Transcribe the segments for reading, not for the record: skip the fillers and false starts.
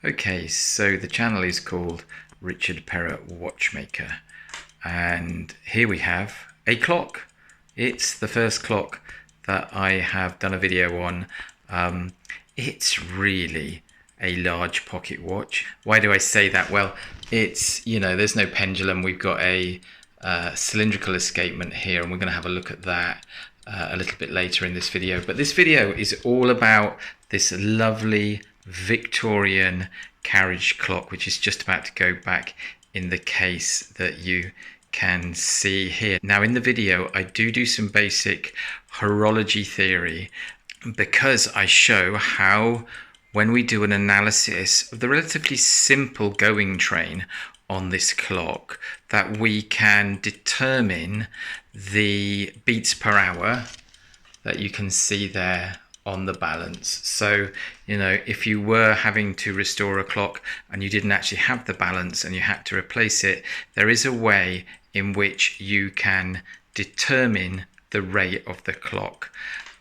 Okay, so the channel is called Richard Perrett Watchmaker, and here we have a clock. It's the first clock that I have done a video on. It's really a large pocket watch. Why do I say that? Well, it's, there's no pendulum. We've got a cylindrical escapement here, and we're going to have a look at that a little bit later in this video. But this video is all about this lovely Victorian carriage clock, which is just about to go back in the case that you can see here. Now in the video I do some basic horology theory, because I show how, when we do an analysis of the relatively simple going train on this clock, that we can determine the beats per hour that you can see there on the balance. So, if you were having to restore a clock and you didn't actually have the balance and you had to replace it, there is a way in which you can determine the rate of the clock,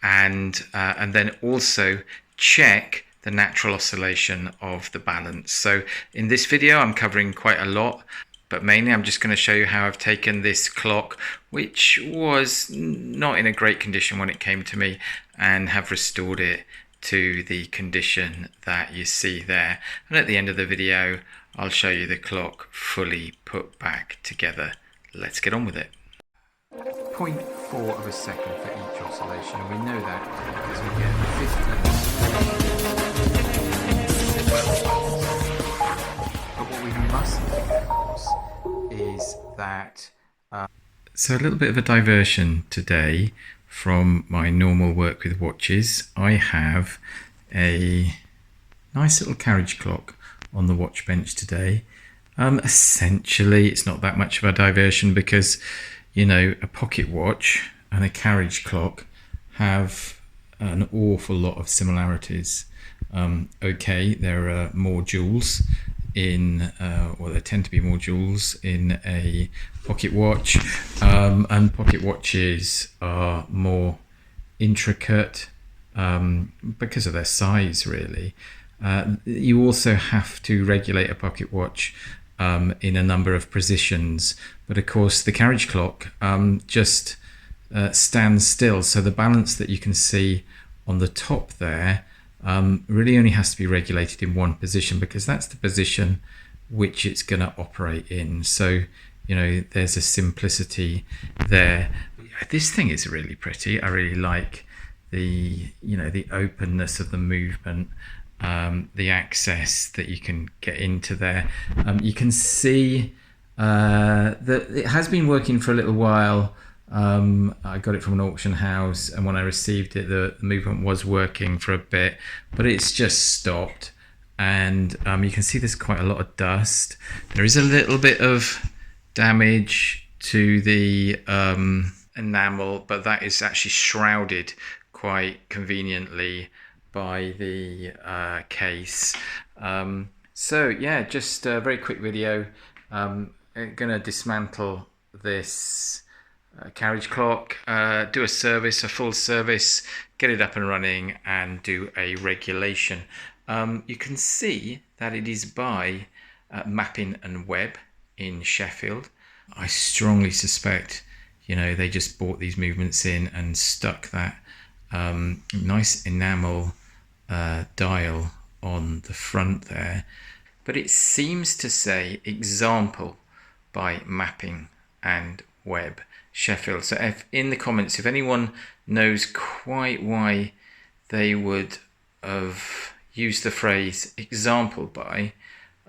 and then also check the natural oscillation of the balance. So in this video I'm covering quite a lot, but mainly I'm just going to show you how I've taken this clock, which was not in a great condition when it came to me, and have restored it to the condition that you see there. And at the end of the video, I'll show you the clock fully put back together. Let's get on with it. 0.4 of a second for each oscillation, and we know that because we get 15. But what we mustn't forget, of course, is that so a little bit of a diversion today from my normal work with watches. I have a nice little carriage clock on the watch bench today. Essentially it's not that much of a diversion because a pocket watch and a carriage clock have an awful lot of similarities. Okay, there are more jewels in, well, there tend to be more jewels in a pocket watch, and pocket watches are more intricate because of their size, really. You also have to regulate a pocket watch in a number of positions, but of course the carriage clock just stands still, so the balance that you can see on the top there really only has to be regulated in one position, because that's the position which it's going to operate in. So there's a simplicity there. This thing is really pretty. I really like the the openness of the movement, the access that you can get into there. You can see that it has been working for a little while. I got it from an auction house, and when I received it, the movement was working for a bit, but it's just stopped. And you can see there's quite a lot of dust. There is a little bit of damage to the enamel, but that is actually shrouded quite conveniently by the case. So yeah, just a very quick video. I'm gonna dismantle this carriage clock, do a full service, get it up and running, and do a regulation. You can see that it is by Mappin and Webb in Sheffield. I strongly suspect they just bought these movements in and stuck that nice enamel dial on the front there, but it seems to say example by Mappin and Webb, Sheffield. So if in the comments, if anyone knows quite why they would have used the phrase example by,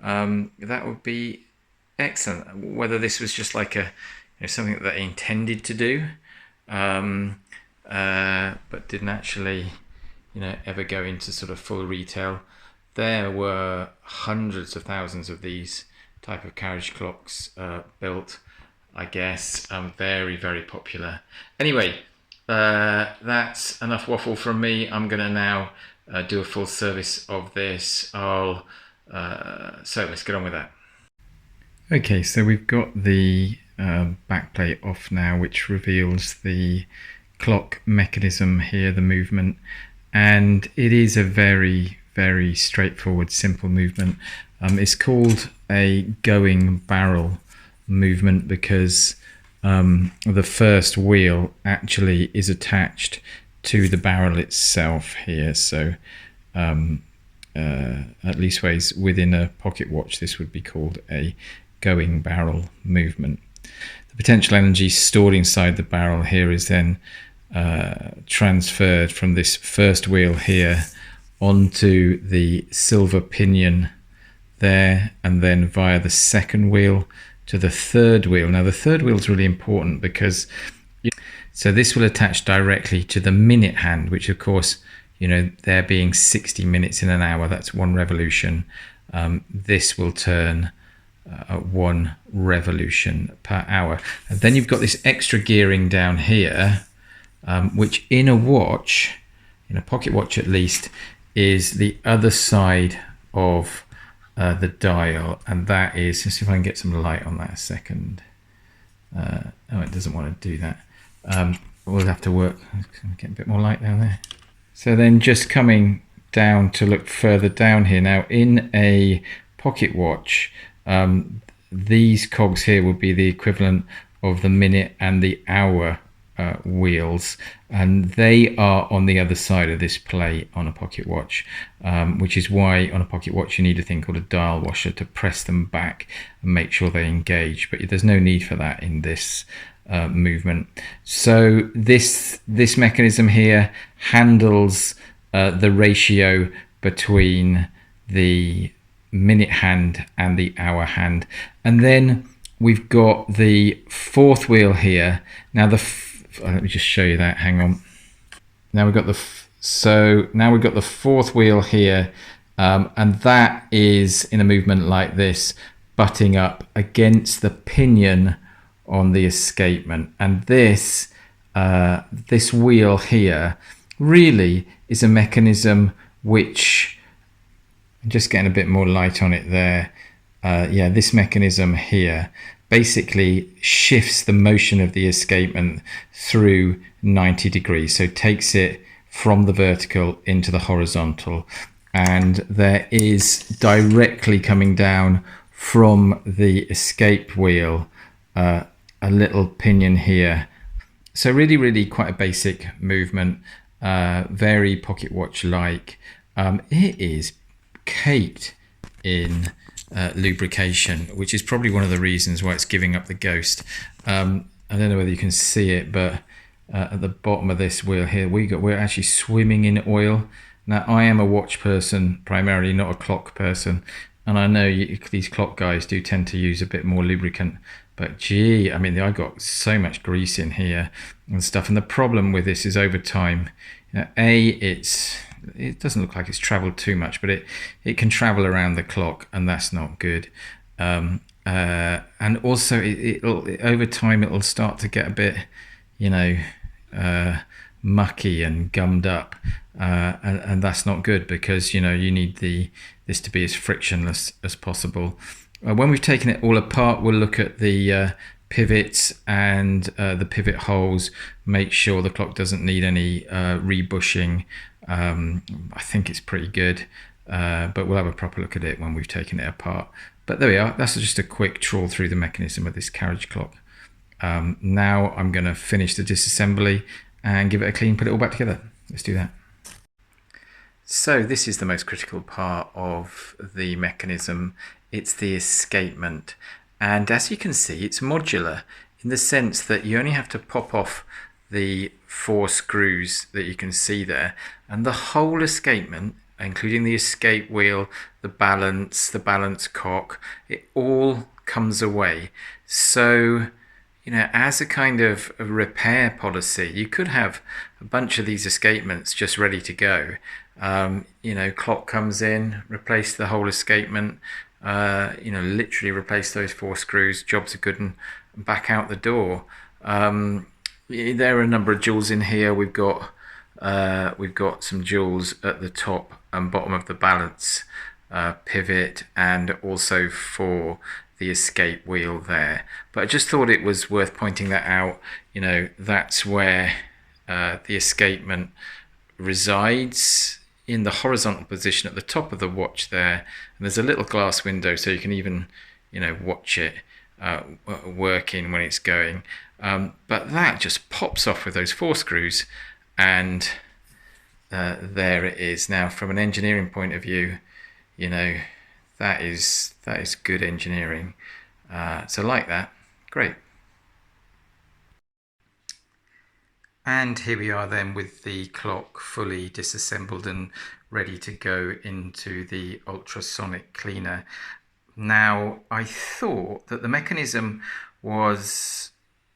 that would be excellent. Whether this was just like a something that they intended to do, but didn't actually ever go into sort of full retail. There were hundreds of thousands of these type of carriage clocks built, I guess. Very, very popular. Anyway, that's enough waffle from me. I'm going to now do a full service of this. So let's get on with that. Okay, so we've got the backplate off now, which reveals the clock mechanism here, the movement, and it is a very, very straightforward, simple movement. It's called a going barrel movement because the first wheel actually is attached to the barrel itself here. So at least ways within a pocket watch, this would be called a going barrel movement. The potential energy stored inside the barrel here is then transferred from this first wheel here onto the silver pinion there, and then via the second wheel to the third wheel. Now the third wheel is really important because so this will attach directly to the minute hand, which of course, you know, there being 60 minutes in an hour, that's 1 revolution. This will turn 1 revolution per hour. And then you've got this extra gearing down here, which in a watch, in a pocket watch at least, is the other side of the dial, and that is, let's see if I can get some light on that a second. Oh, it doesn't want to do that. We'll have to work, get a bit more light down there. So then just coming down to look further down here. Now in a pocket watch, these cogs here would be the equivalent of the minute and the hour wheels, and they are on the other side of this plate on a pocket watch, which is why on a pocket watch you need a thing called a dial washer to press them back and make sure they engage, but there's no need for that in this movement. So this mechanism here handles the ratio between the minute hand and the hour hand, and then we've got the fourth wheel here. Now let me just show you that. Hang on. Now we've got the fourth wheel here, and that is in a movement like this, butting up against the pinion on the escapement. And this wheel here really is a mechanism which, I'm just getting a bit more light on it there. Yeah, this mechanism here basically shifts the motion of the escapement through 90 degrees. So takes it from the vertical into the horizontal. And there is directly coming down from the escape wheel a little pinion here. So really, really quite a basic movement, very pocket watch like. It is caked in lubrication, which is probably one of the reasons why it's giving up the ghost. I don't know whether you can see it, but at the bottom of this wheel here, we're actually swimming in oil. Now I am a watch person primarily, not a clock person, and I know these clock guys do tend to use a bit more lubricant, but gee, I mean, I got so much grease in here and stuff. And the problem with this is over time, you know, it doesn't look like it's traveled too much, but it can travel around the clock, and that's not good. And also it'll over time it'll start to get a bit, you know, mucky and gummed up, and that's not good, because, you know, you need this to be as frictionless as possible. When we've taken it all apart, we'll look at the pivots and the pivot holes, make sure the clock doesn't need any rebushing. I think it's pretty good, but we'll have a proper look at it when we've taken it apart. But there we are. That's just a quick trawl through the mechanism of this carriage clock. Now I'm going to finish the disassembly and give it a clean, put it all back together. Let's do that. So this is the most critical part of the mechanism. It's the escapement, and as you can see, it's modular in the sense that you only have to pop off the 4 screws that you can see there, and the whole escapement, including the escape wheel, the balance cock, it all comes away. So, you know, as a kind of a repair policy, you could have a bunch of these escapements just ready to go. You know, clock comes in, replace the whole escapement, you know, literally replace those 4 screws, job's are good, and back out the door. There are a number of jewels in here. We've got some jewels at the top and bottom of the balance pivot, and also for the escape wheel there. But I just thought it was worth pointing that out. You know, that's where the escapement resides. in the horizontal position at the top of the watch there, and there's a little glass window so you can even, watch it working when it's going. But that just pops off with those 4 screws, and there it is. Now, from an engineering point of view, that is good engineering. So like that, great. And here we are then with the clock fully disassembled and ready to go into the ultrasonic cleaner. Now, I thought that the mechanism was,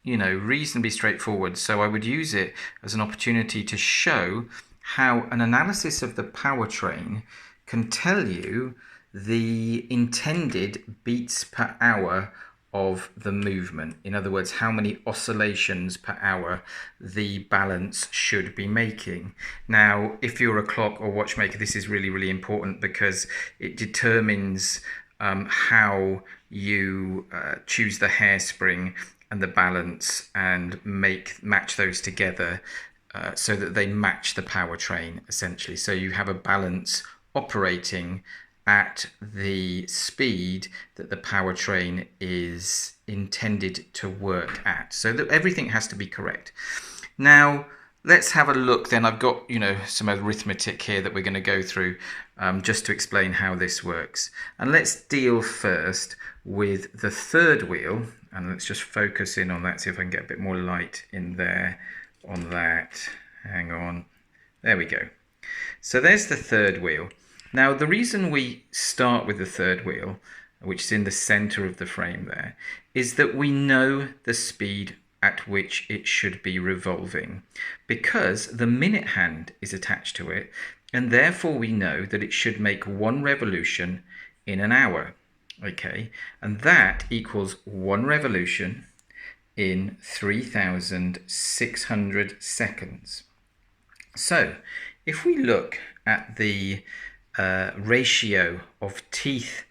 reasonably straightforward, so I would use it as an opportunity to show how an analysis of the powertrain can tell you the intended beats per hour of the movement. In other words, how many oscillations per hour the balance should be making. Now, if you're a clock or watchmaker, this is really, really important because it determines how you choose the hairspring and the balance and match those together so that they match the powertrain, essentially. So you have a balance operating at the speed that the powertrain is intended to work at. So that everything has to be correct. Now, let's have a look then. I've got, some arithmetic here that we're going to go through just to explain how this works. And let's deal first with the third wheel. And let's just focus in on that, see if I can get a bit more light in there on that. Hang on. There we go. So there's the third wheel. Now, the reason we start with the third wheel, which is in the center of the frame there, is that we know the speed at which it should be revolving because the minute hand is attached to it, and therefore we know that it should make 1 revolution in an hour. Okay, and that equals 1 revolution in 3,600 seconds. So if we look at the ratio of teeth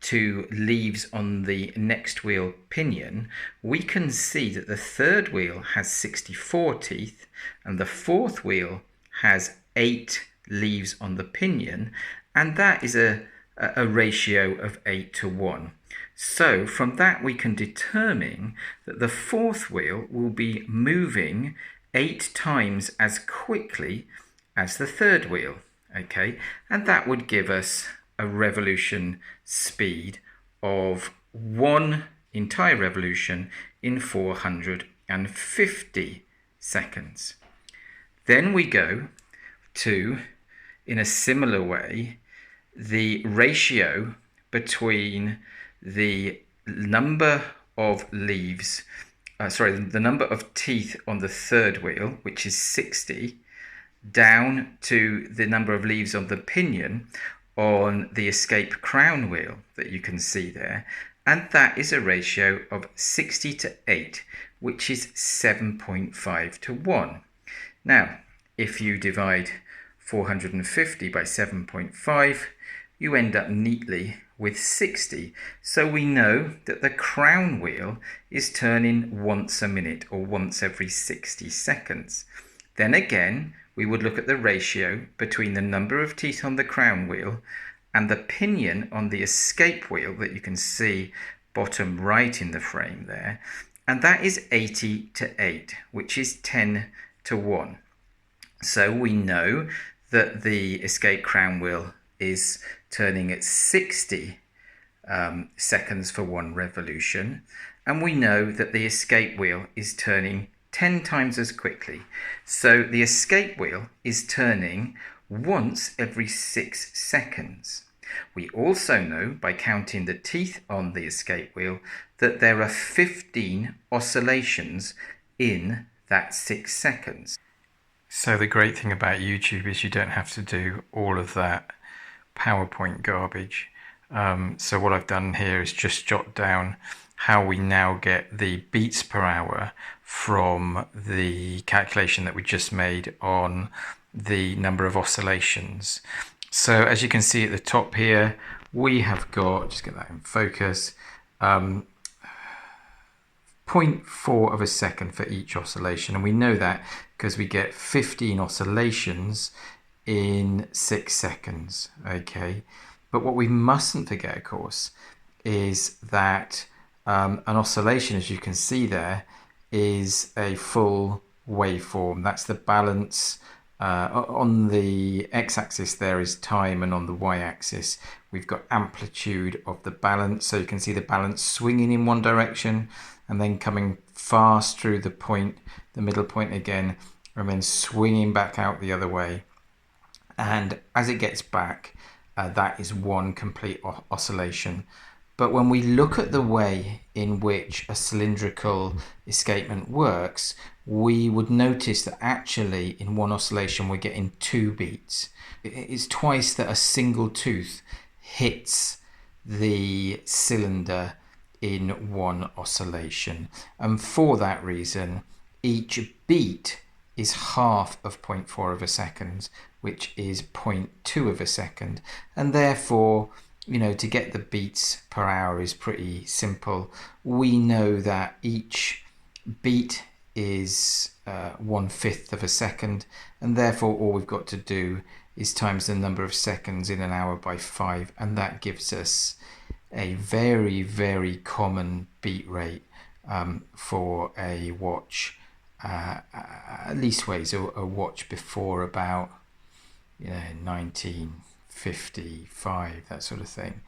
to leaves on the next wheel pinion, we can see that the third wheel has 64 teeth and the fourth wheel has 8 leaves on the pinion, and that is a ratio of 8:1. So from that we can determine that the fourth wheel will be moving 8 times as quickly as the third wheel. Okay, and that would give us a revolution speed of 1 entire revolution in 450 seconds. Then we go to, in a similar way, the ratio between the number of leaves, the number of teeth on the third wheel, which is 60, down to the number of leaves on the pinion on the escape crown wheel that you can see there, and that is a ratio of 60 to 8, which is 7.5:1. Now, if you divide 450 by 7.5, you end up neatly with 60. So we know that the crown wheel is turning once a minute or once every 60 seconds. Then again, we would look at the ratio between the number of teeth on the crown wheel and the pinion on the escape wheel that you can see bottom right in the frame there, and that is 80 to 8, which is 10:1. So we know that the escape crown wheel is turning at 60 seconds for 1 revolution, and we know that the escape wheel is turning 10 times as quickly. So the escape wheel is turning once every 6 seconds. We also know by counting the teeth on the escape wheel that there are 15 oscillations in that 6 seconds. So the great thing about YouTube is you don't have to do all of that PowerPoint garbage. So what I've done here is just jot down how we now get the beats per hour from the calculation that we just made on the number of oscillations. So as you can see at the top here, we have got, just get that in focus, 0.4 of a second for each oscillation, and we know that because we get 15 oscillations in 6 seconds. Okay, but what we mustn't forget, of course, is that an oscillation, as you can see there, is a full waveform. That's the balance. On the x-axis there is time, and on the y-axis we've got amplitude of the balance. So you can see the balance swinging in one direction and then coming fast through the point, the middle point again, and then swinging back out the other way. And as it gets back, that is one complete oscillation. But when we look at the way in which a cylindrical escapement works, we would notice that actually in one oscillation we're getting 2 beats. It's twice that a single tooth hits the cylinder in one oscillation. And for that reason, each beat is half of 0.4 of a second, which is 0.2 of a second. And therefore, you know, to get the beats per hour is pretty simple. We know that each beat is 1/5 of a second, and therefore all we've got to do is times the number of seconds in an hour by 5, and that gives us a very, very common beat rate for a watch. At least ways a watch before about 1955, that sort of thing,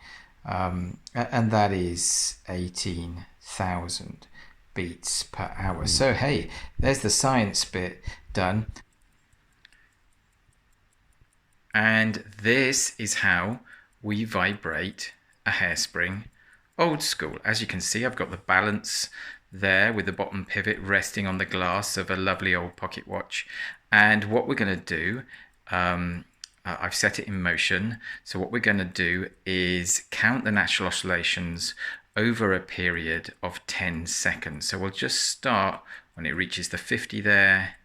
and that is 18,000 beats per hour. So hey, there's the science bit done. And this is how we vibrate a hairspring old school. As you can see, I've got the balance there with the bottom pivot resting on the glass of a lovely old pocket watch. And what we're going to do, I've set it in motion. So what we're going to do is count the natural oscillations over a period of 10 seconds. So we'll just start when it reaches the 50 there.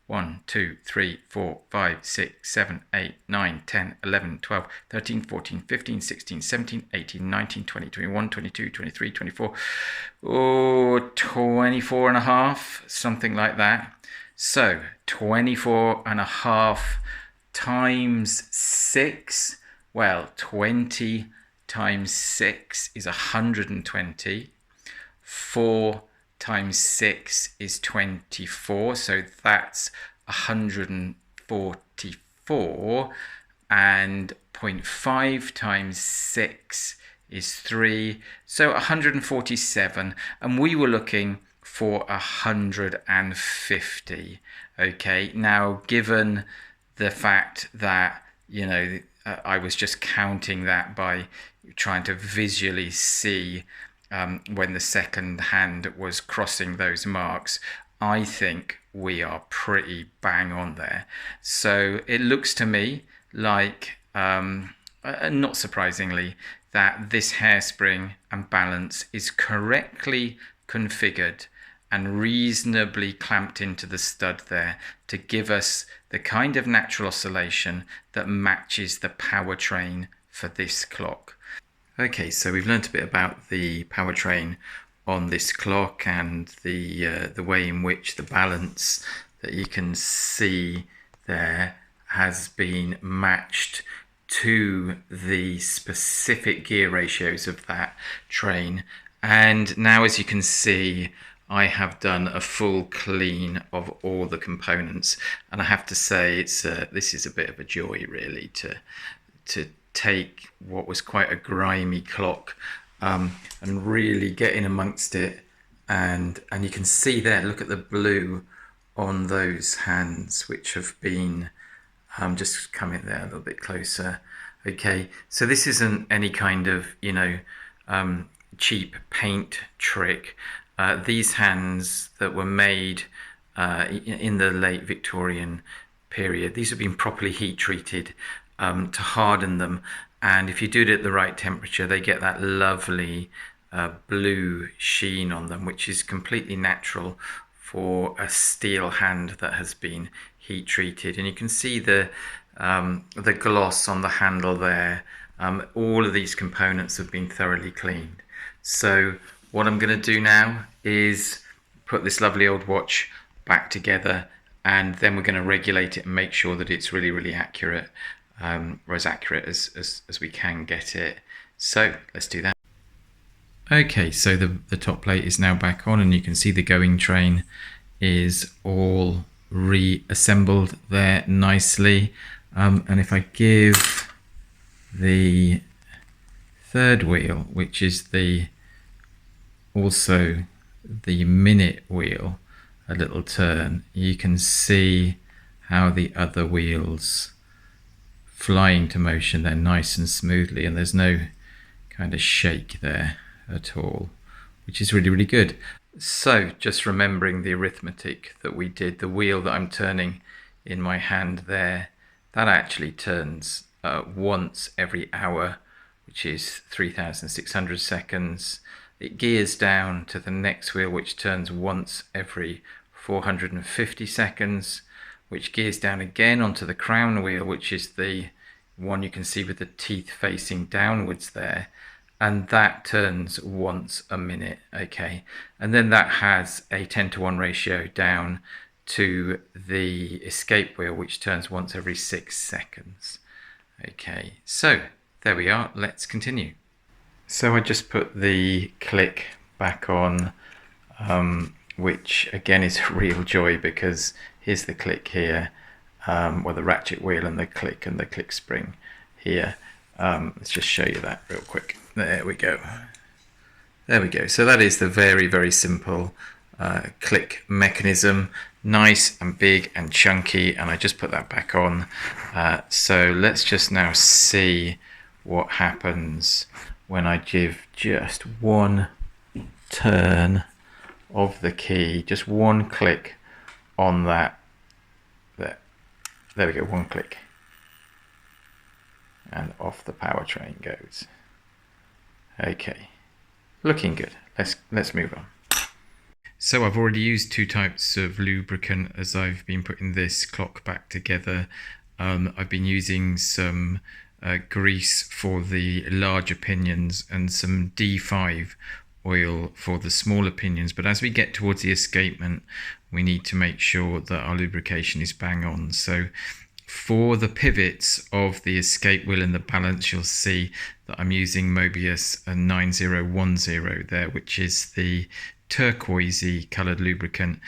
1, 2, 3, 4, 5, 6, 7, 8, 9, 10, 11, 12, 13, 14, 15, 16, 17, 18, 19, 20, 21, 22, 23, 24, 24 and a half, something like that. So 24 and a half times 6, well, 20 times 6 is 120. 4 times 6 is 24, so that's 144, and 0.5 times 6 is 3, so 147, and we were looking for 150. Okay, now given the fact that, you know, I was just counting that by trying to visually see when the second hand was crossing those marks, I think we are pretty bang on there. So it looks to me like, not surprisingly, that this hairspring and balance is correctly configured and reasonably clamped into the stud there to give us the kind of natural oscillation that matches the powertrain for this clock. Okay, so we've learnt a bit about the powertrain on this clock and the way in which the balance that you can see there has been matched to the specific gear ratios of that train. And now, as you can see, I have done a full clean of all the components, and I have to say it's this is a bit of a joy really to take what was quite a grimy clock and really get in amongst it, and you can see there, look at the blue on those hands which have been just come in there a little bit closer. Okay, so this isn't any kind of cheap paint trick. These hands that were made in the late Victorian period, these have been properly heat treated to harden them, and if you do it at the right temperature, they get that lovely blue sheen on them, which is completely natural for a steel hand that has been heat treated. And you can see the gloss on the handle there. All of these components have been thoroughly cleaned. So what I'm going to do now is put this lovely old watch back together and then we're going to regulate it and make sure that it's really accurate, or as accurate as we can get it. So let's do that. Okay, so the top plate is now back on, and you can see the going train is all reassembled there nicely. And if I give the third wheel, which is also the minute wheel, a little turn, you can see how the other wheels fly into motion. They're nice and smoothly, and there's no kind of shake there at all, which is really good. So just remembering the arithmetic that we did, the wheel that I'm turning in my hand there, that actually turns once every hour, which is 3,600 seconds. It gears down to the next wheel, which turns once every 450 seconds, which gears down again onto the crown wheel, which is the one you can see with the teeth facing downwards there, and that turns once a minute. Okay, and then that has a 10:1 ratio down to the escape wheel, which turns once every 6 seconds. Okay, so there we are. Let's continue. So I just put the click back on, which again is a real joy, because here's the click here, well, the ratchet wheel and the click spring here. Let's just show you that real quick. There we go. There we go. So that is the very simple click mechanism. Nice and big and chunky, and I just put that back on. So let's just now see what happens when I give just one turn of the key, just one click on that. There we go, one click, and off the powertrain goes. Okay, looking good. Let's move on. So I've already used 2 types of lubricant as I've been putting this clock back together. I've been using some grease for the larger pinions and some D5 oil for the smaller pinions, but as we get towards the escapement, we need to make sure that our lubrication is bang on. So for the pivots of the escape wheel and the balance, you'll see that I'm using Mobius 9010 there, which is the turquoisey coloured lubricant.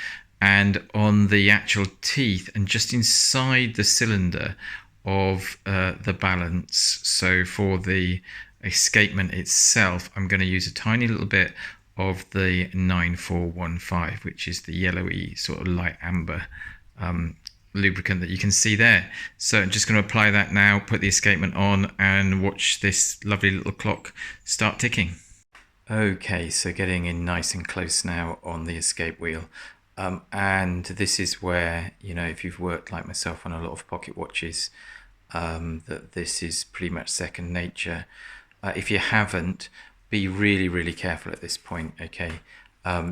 And on the actual teeth and just inside the cylinder of the balance, so for the escapement itself, I'm going to use a tiny little bit of the 9415, which is the yellowy sort of light amber lubricant that you can see there. So I'm just going to apply that now, put the escapement on, and watch this lovely little clock start ticking. Okay, so getting in nice and close now on the escape wheel. And this is where, you know, if you've worked like myself on a lot of pocket watches, that this is pretty much second nature. If you haven't, be really careful at this point. Okay,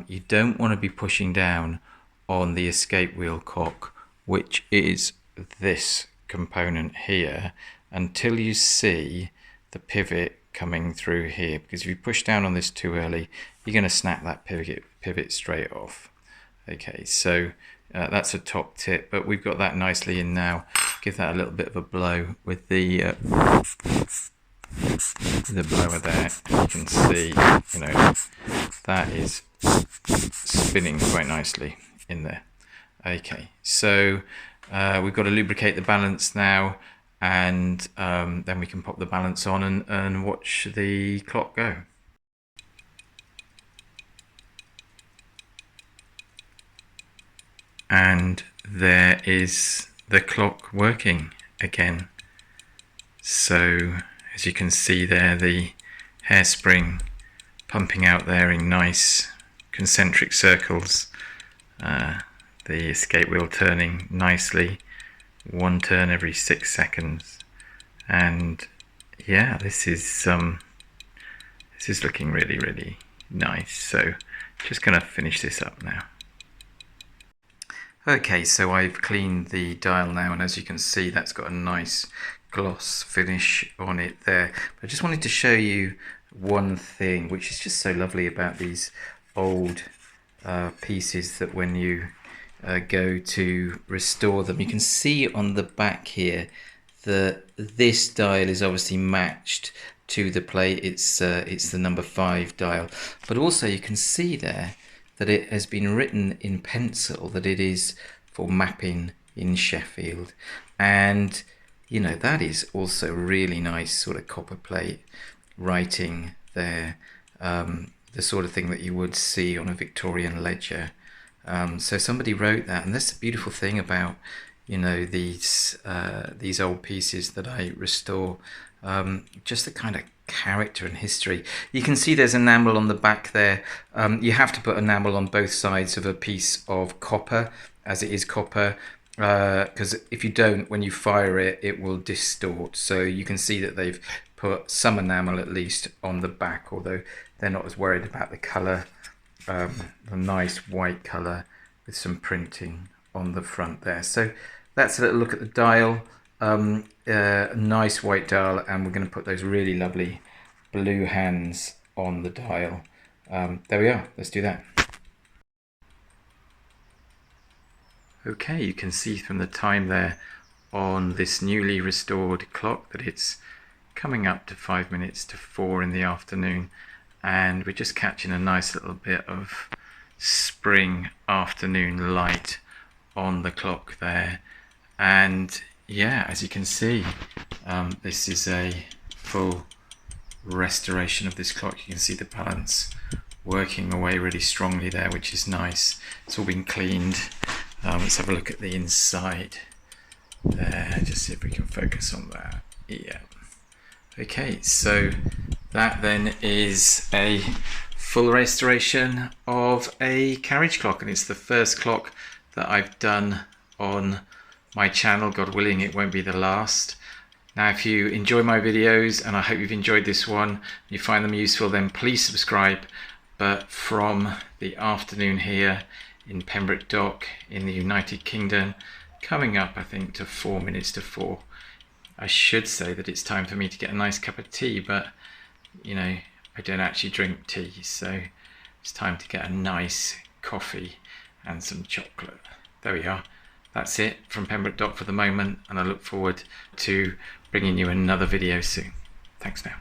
you don't want to be pushing down on the escape wheel cock, which is this component here, until you see the pivot coming through here, because if you push down on this too early, you're going to snap that pivot straight off. Okay, so that's a top tip, but we've got that nicely in now. Give that a little bit of a blow with the blower there. You can see, you know, that is spinning quite nicely in there. Okay, so we've got to lubricate the balance now, and then we can pop the balance on and watch the clock go. And there is the clock working again. So as you can see there, the hairspring pumping out there in nice concentric circles. The escape wheel turning nicely, one turn every 6 seconds, and yeah, this is looking really nice. So just gonna finish this up now. Okay, so I've cleaned the dial now, and as you can see, that's got a nice gloss finish on it there. But I just wanted to show you one thing which is just so lovely about these old pieces, that when you go to restore them. You can see on the back here that this dial is obviously matched to the plate. It's the number 5 dial, but also you can see there that it has been written in pencil that it is for Mappin in Sheffield, and you know, that is also really nice sort of copper plate writing there, the sort of thing that you would see on a Victorian ledger. So somebody wrote that, and that's the beautiful thing about, you know, these old pieces that I restore, just the kind of character and history. You can see there's enamel on the back there. You have to put enamel on both sides of a piece of copper, as it is copper, because if you don't, when you fire it, it will distort. So you can see that they've put some enamel at least on the back, although they're not as worried about the colour. A nice white colour with some printing on the front there. So that's a little look at the dial. A nice white dial, and we're going to put those really lovely blue hands on the dial. There we are, let's do that. Okay, you can see from the time there on this newly restored clock that it's coming up to 5 minutes to 4 in the afternoon, and we're just catching a nice little bit of spring afternoon light on the clock there. And yeah, as you can see, this is a full restoration of this clock. You can see the balance working away really strongly there, which is nice. It's all been cleaned. Let's have a look at the inside there, just see if we can focus on that. Yeah. Okay, so that then is a full restoration of a carriage clock, and it's the first clock that I've done on my channel. God willing, it won't be the last. Now, if you enjoy my videos, and I hope you've enjoyed this one, and you find them useful, then please subscribe. But from the afternoon here in Perrett Dock in the United Kingdom, coming up I think to 4 minutes to 4, I should say that it's time for me to get a nice cup of tea, but you know, I don't actually drink tea, so it's time to get a nice coffee and some chocolate. There we are. That's it from Perrett Dock for the moment, and I look forward to bringing you another video soon. Thanks now.